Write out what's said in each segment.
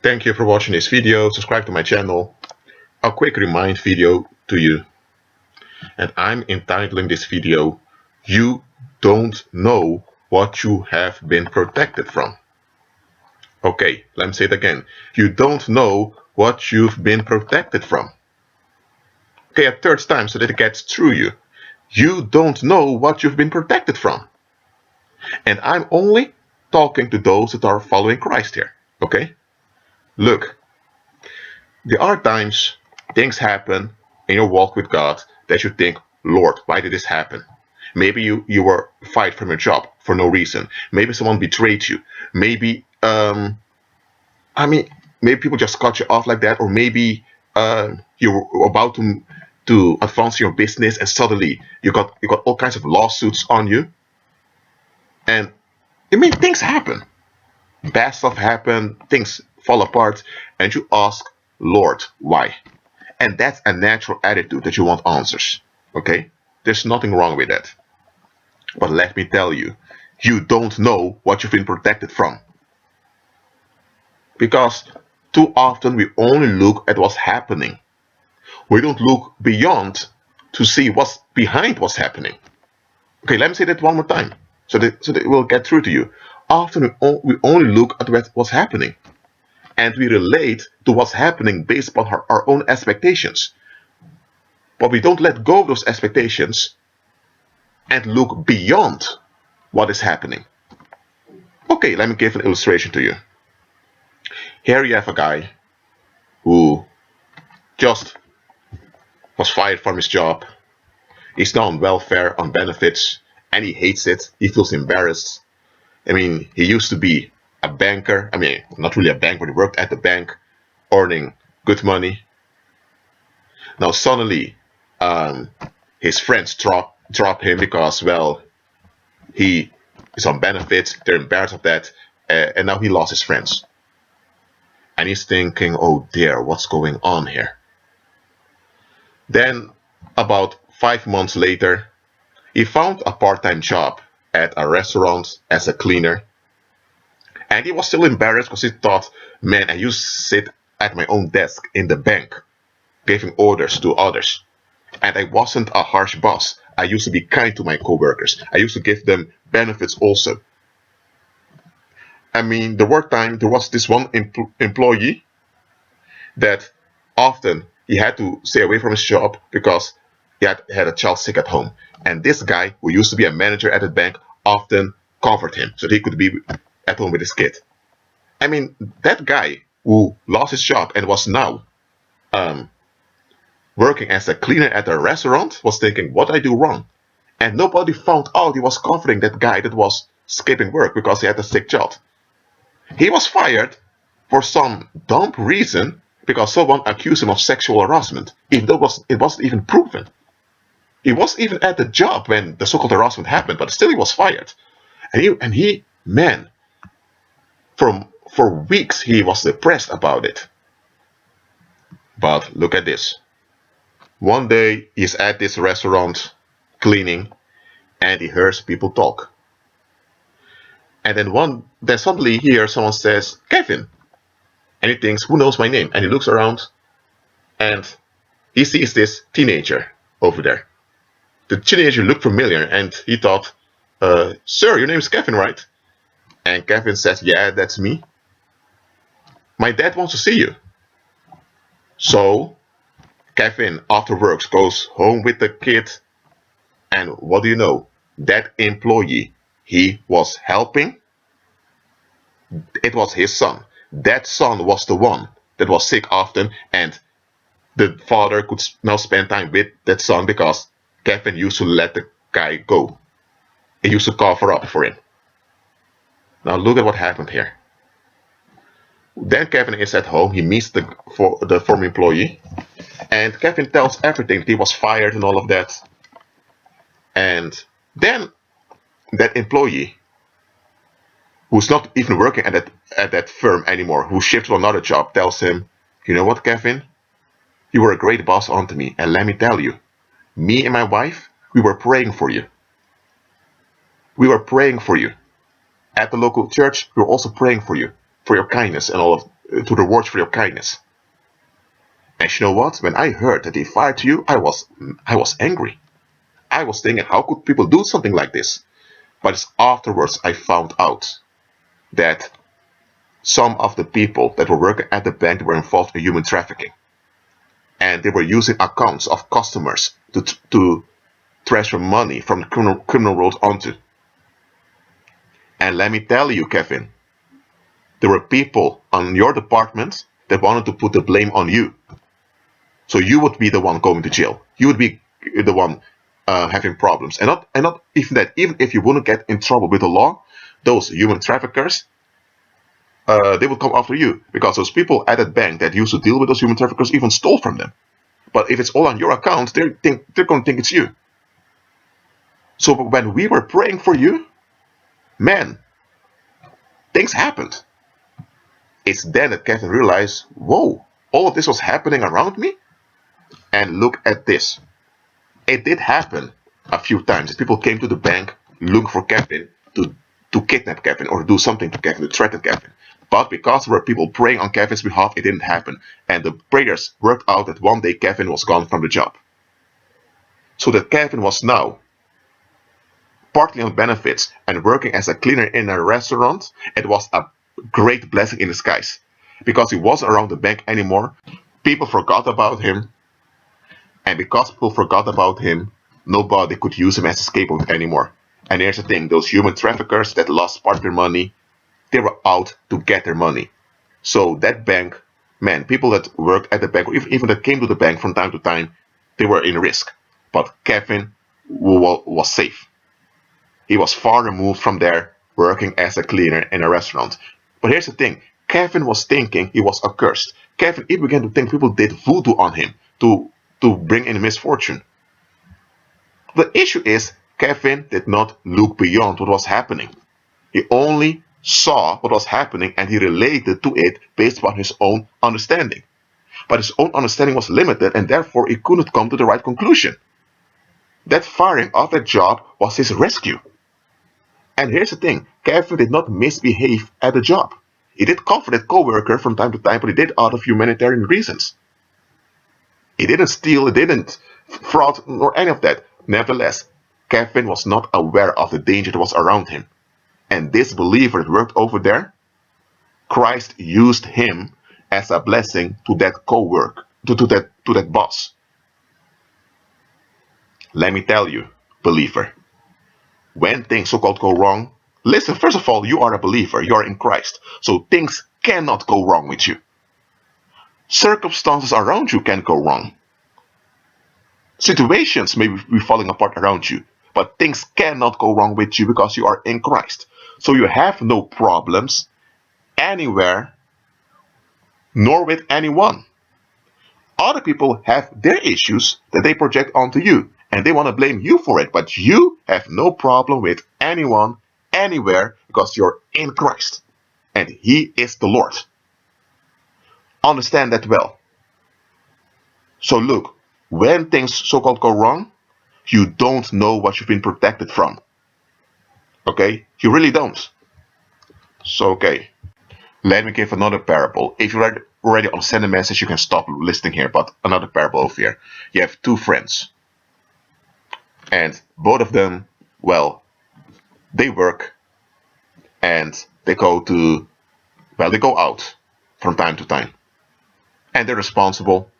Thank you for watching this video. Subscribe to my channel. A quick remind video to you. And I'm entitling this video, You Don't Know What You Have Been Protected From. Okay, let me say it again. You don't know what you've been protected from. Okay, a third time so that it gets through you. You don't know what you've been protected from. And I'm only talking to those that are following Christ here. Okay? Look, there are times things happen in your walk with God that you think, Lord, why did this happen? Maybe you were fired from your job for no reason. Maybe someone betrayed you. Maybe maybe people just cut you off like that, or maybe you were about to advance your business and suddenly you got all kinds of lawsuits on you. And things happen. Bad stuff happen, things fall apart, and you ask, Lord, why? And that's a natural attitude that you want answers. Okay? There's nothing wrong with that. But let me tell you, you don't know what you've been protected from. Because too often we only look at what's happening. We don't look beyond to see what's behind what's happening. Okay, let me say that one more time so that it will get through to you. Often we only look at what's happening. And we relate to what's happening based upon our own expectations. But we don't let go of those expectations and look beyond what is happening. Okay, let me give an illustration to you. Here you have a guy who just was fired from his job. He's now on welfare, on benefits, and he hates it. He feels embarrassed. He used to be a banker. Not really a banker, but he worked at the bank, earning good money. Now suddenly, his friends drop him because, well, he is on benefits. They're embarrassed of that, and now he lost his friends. And he's thinking, oh dear, what's going on here? Then, about 5 months later, he found a part-time job at a restaurant as a cleaner. And he was still embarrassed because he thought, man, I used to sit at my own desk in the bank, giving orders to others. And I wasn't a harsh boss. I used to be kind to my coworkers. I used to give them benefits also. There was this one employee that often he had to stay away from his job because he had a child sick at home. And this guy, who used to be a manager at the bank, often covered him so that he could be at home with his kid. That guy who lost his job and was now working as a cleaner at a restaurant was thinking, what did I do wrong? And nobody found out he was covering that guy that was skipping work because he had a sick child. He was fired for some dumb reason because someone accused him of sexual harassment, even though it wasn't even proven. He wasn't even at the job when the so-called harassment happened, but still he was fired. And he for weeks he was depressed about it. But look at this. One day he's at this restaurant cleaning and he hears people talk. And then suddenly he hears someone says, Kevin. And he thinks, who knows my name? And he looks around and he sees this teenager over there. The teenager looked familiar and he thought, sir, your name is Kevin, right? And Kevin says, yeah, that's me. My dad wants to see you. So Kevin, after work, goes home with the kid. And what do you know? That employee he was helping, it was his son. That son was the one that was sick often, and the father could now spend time with that son because Kevin used to let the guy go. He used to cover up for him. Now look at what happened here. Then Kevin is at home. He meets the former employee, and Kevin tells everything, that he was fired and all of that. And then that employee, who's not even working at that firm anymore, who shifted to another job, tells him, you know what, Kevin? You were a great boss onto me, and let me tell you, me and my wife, we were praying for you. We were praying for you. At the local church, we were also praying for you, for your kindness and all to reward you for your kindness. And you know what? When I heard that they fired you, I was angry. I was thinking, how could people do something like this? But it's afterwards I found out that some of the people that were working at the bank were involved in human trafficking. And they were using accounts of customers to transfer money from the criminal world onto. And let me tell you, Kevin, there were people on your department that wanted to put the blame on you. So you would be the one going to jail. You would be the one having problems. And not even that. Even if you wouldn't get in trouble with the law, those human traffickers, they would come after you. Because those people at that bank that used to deal with those human traffickers even stole from them. But if it's all on your account, they're going to think it's you. So when we were praying for you, man, things happened. It's then that Kevin realized, whoa, all of this was happening around me? And look at this. It did happen a few times. People came to the bank looking for Kevin to kidnap Kevin or do something to Kevin, to threaten Kevin. But because there were people praying on Kevin's behalf, it didn't happen. And the prayers worked out that one day Kevin was gone from the job. So that Kevin was now partly on benefits and working as a cleaner in a restaurant, it was a great blessing in disguise. Because he wasn't around the bank anymore, people forgot about him. And because people forgot about him, nobody could use him as a scapegoat anymore. And here's the thing, those human traffickers that lost part of their money, they were out to get their money. So that bank, man, people that worked at the bank, or even that came to the bank from time to time, they were in risk. But Kevin was safe. He was far removed from there, working as a cleaner in a restaurant. But here's the thing, Kevin was thinking he was accursed. Kevin even began to think people did voodoo on him to bring in misfortune. The issue is, Kevin did not look beyond what was happening. He only saw what was happening and he related to it based upon his own understanding. But his own understanding was limited and therefore he couldn't come to the right conclusion. That firing of that job was his rescue. And here's the thing, Kevin did not misbehave at the job. He did comfort that co-worker from time to time, but he did out of humanitarian reasons. He didn't steal, he didn't fraud, nor any of that. Nevertheless, Kevin was not aware of the danger that was around him. And this believer that worked over there, Christ used him as a blessing to that co-worker, to that boss. Let me tell you, believer, when things so-called go wrong, listen, first of all, you are a believer, you are in Christ. So things cannot go wrong with you. Circumstances around you can go wrong. Situations may be falling apart around you, but things cannot go wrong with you because you are in Christ. So you have no problems anywhere, nor with anyone. Other people have their issues that they project onto you, and they want to blame you for it, but you have no problem with anyone, anywhere, because you're in Christ, and He is the Lord. Understand that well. So look, when things so-called go wrong, you don't know what you've been protected from. Okay? You really don't. So, okay. Let me give another parable. If you already understand the message, you can stop listening here, but another parable over here. You have two friends. And both of them, well, they work and they go out from time to time. And they're responsible.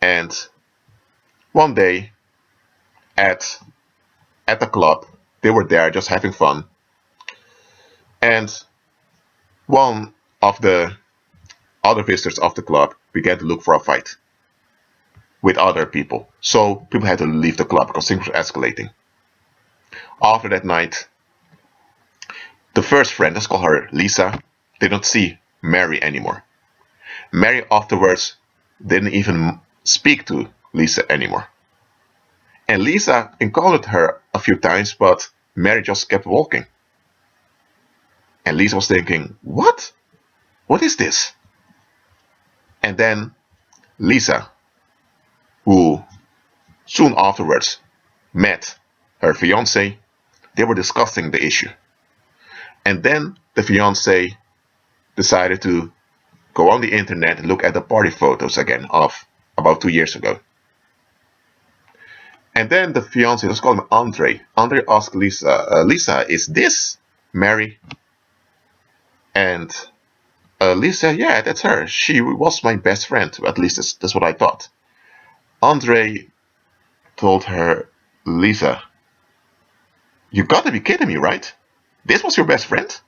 And one day, at the club, they were there just having fun. And one of the other visitors of the club began to look for a fight with other people. So people had to leave the club because things were escalating. After that night, the first friend, let's call her Lisa, did not see Mary anymore. Mary afterwards didn't even speak to Lisa anymore. And Lisa encountered her a few times, but Mary just kept walking. And Lisa was thinking, what? What is this? And then Lisa, who soon afterwards met her fiancé, they were discussing the issue. And then the fiancé decided to go on the internet and look at the party photos again of about 2 years ago. And then the fiance, let's call him Andre. Andre asked Lisa, Lisa, is this Mary? And Lisa, yeah, that's her. She was my best friend. At least that's what I thought. Andre told her, Lisa, you gotta be kidding me, right? This was your best friend?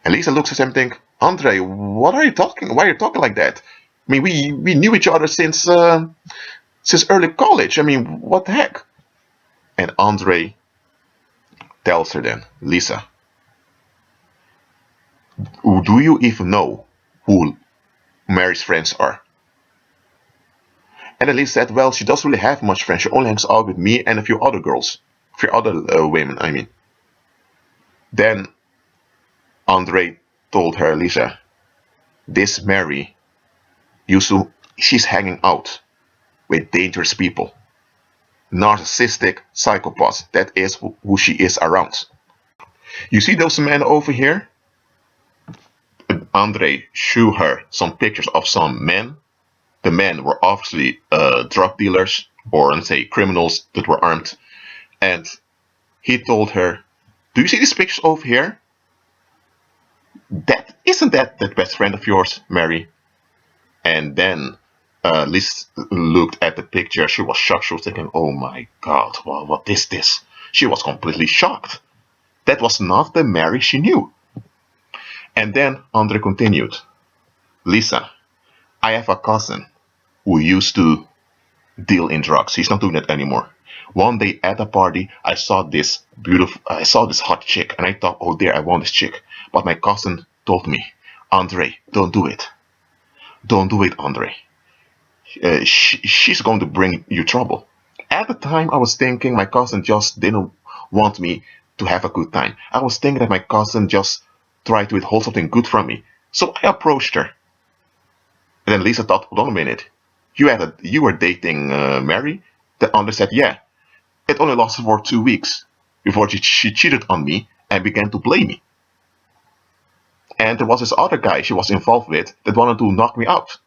And Lisa looks at him and thinks, Andre, what are you talking? Why are you talking like that? I mean, we knew each other since early college. I mean, what the heck? And Andre tells her then, Lisa, do you even know who Mary's friends are? And then Lisa said, well, she doesn't really have much friends. She only hangs out with me and a few other girls. A few other women, I mean. Then Andre told her, Lisa, this Mary she's hanging out with dangerous people. Narcissistic psychopaths. That is who she is around. You see those men over here? Andre showed her some pictures of some men. The men were obviously drug dealers or, let's say, criminals that were armed. And he told her, do you see these pictures over here? Isn't that best friend of yours, Mary? And then Liz looked at the picture. She was shocked. She was thinking, oh my God, well, what is this? She was completely shocked. That was not the Mary she knew. And then Andre continued, Lisa, I have a cousin who used to deal in drugs. He's not doing that anymore. One day at a party, I saw this hot chick, and I thought, oh dear, I want this chick. But my cousin told me, Andre, don't do it. Don't do it, Andre. She's going to bring you trouble. At the time, I was thinking my cousin just didn't want me to have a good time. I was thinking that my cousin just tried to withhold something good from me. So I approached her. And then Lisa thought, hold on a minute. You were dating Mary? Then Andre said, yeah. It only lasted for 2 weeks before she cheated on me and began to blame me. And there was this other guy she was involved with that wanted to knock me out.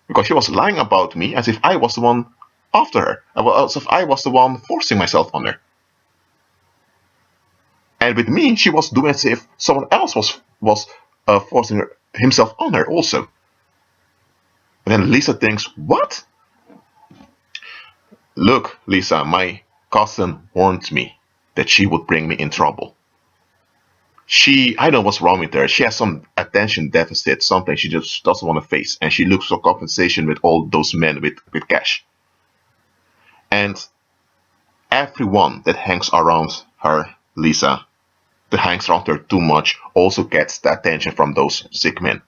Because she was lying about me as if I was the one after her. As if I was the one forcing myself on her. And with me, she was doing as if someone else was forcing himself on her also. And then Lisa thinks, what? Look, Lisa, my cousin warned me that she would bring me in trouble. I don't know what's wrong with her. She has some attention deficit, something she just doesn't want to face. And she looks for compensation with all those men with cash. And everyone that hangs around her, Lisa, that hangs around her too much, also gets the attention from those sick men.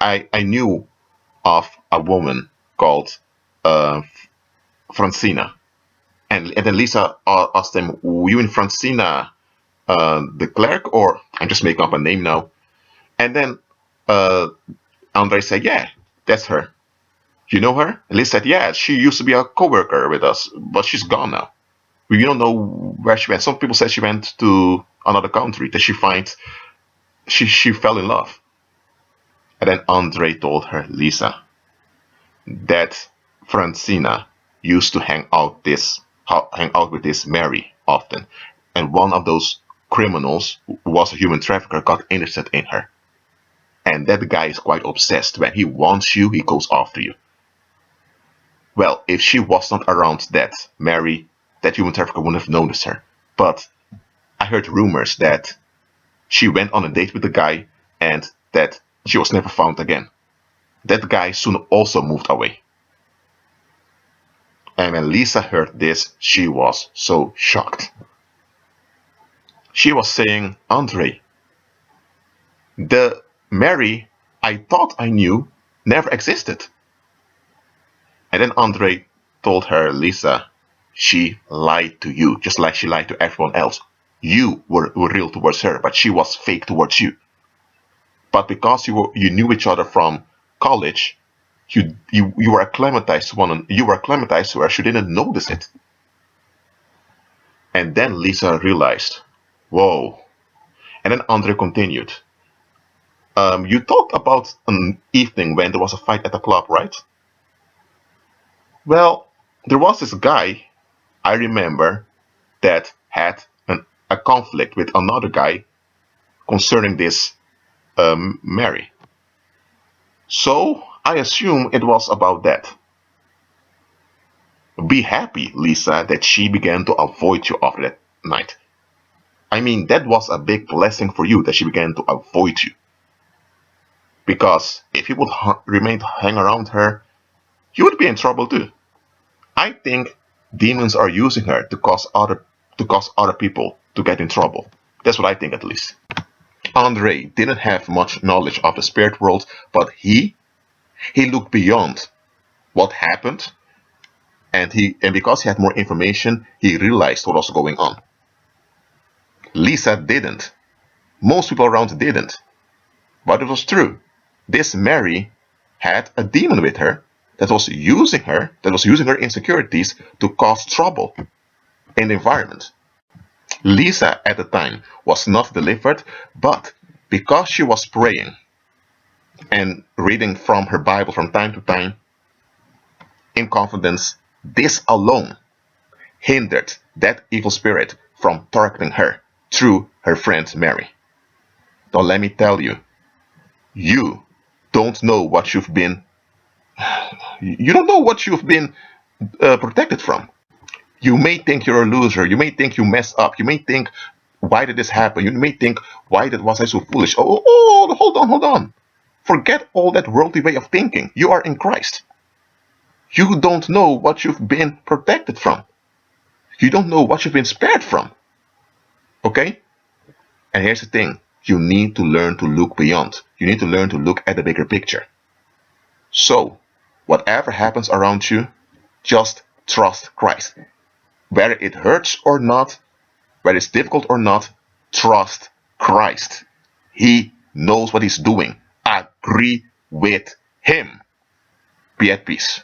I knew of a woman called Francina. And then Lisa asked him, were you in Francina the clerk, or I'm just making up a name now? And then Andre said, yeah, that's her. You know her? And Liz said, yeah, she used to be a co-worker with us, but she's gone now. We don't know where she went. Some people said she went to another country, that she fell in love. And then Andre told her, Lisa, that Francina used to hang out with this Mary often. And one of those criminals who was a human trafficker got interested in her. And that guy is quite obsessed. When he wants you, he goes after you. Well, if she was not around that Mary, that human trafficker wouldn't have noticed her. But I heard rumors that she went on a date with the guy and that she was never found again. That guy soon also moved away. And when Lisa heard this, she was so shocked. She was saying, Andre, the Mary I thought I knew never existed. And then Andre told her, Lisa, she lied to you, just like she lied to everyone else. You were real towards her, but she was fake towards you. But because you knew each other from college, you were acclimatized to her. She didn't notice it. And then Lisa realized, whoa. And then Andre continued. You talked about an evening when there was a fight at the club, right? Well, there was this guy I remember that had a conflict with another guy concerning this Mary. So I assume it was about that. Be happy, Lisa, that she began to avoid you after that night. I mean, that was a big blessing for you that she began to avoid you. Because if you would remain to hang around her, you would be in trouble too. I think demons are using her to cause other people to get in trouble. That's what I think, at least. Andre didn't have much knowledge of the spirit world, but he looked beyond what happened, and because he had more information, he realized what was going on. Lisa didn't. Most people around didn't. But it was true. This Mary had a demon with her that was using her insecurities to cause trouble in the environment. Lisa at the time was not delivered, but because she was praying and reading from her Bible from time to time in confidence, this alone hindered that evil spirit from targeting her through her friend Mary. Now let me tell you, you don't know what you don't know what you've been protected from. You may think you're a loser. You may think you messed up. You may think, why did this happen? You may think, was I so foolish? Hold on, hold on. Forget all that worldly way of thinking. You are in Christ. You don't know what you've been protected from. You don't know what you've been spared from. Okay? And here's the thing. You need to learn to look beyond. You need to learn to look at the bigger picture. So, whatever happens around you, just trust Christ. Whether it hurts or not, whether it's difficult or not, trust Christ. He knows what he's doing. Agree with him. Be at peace.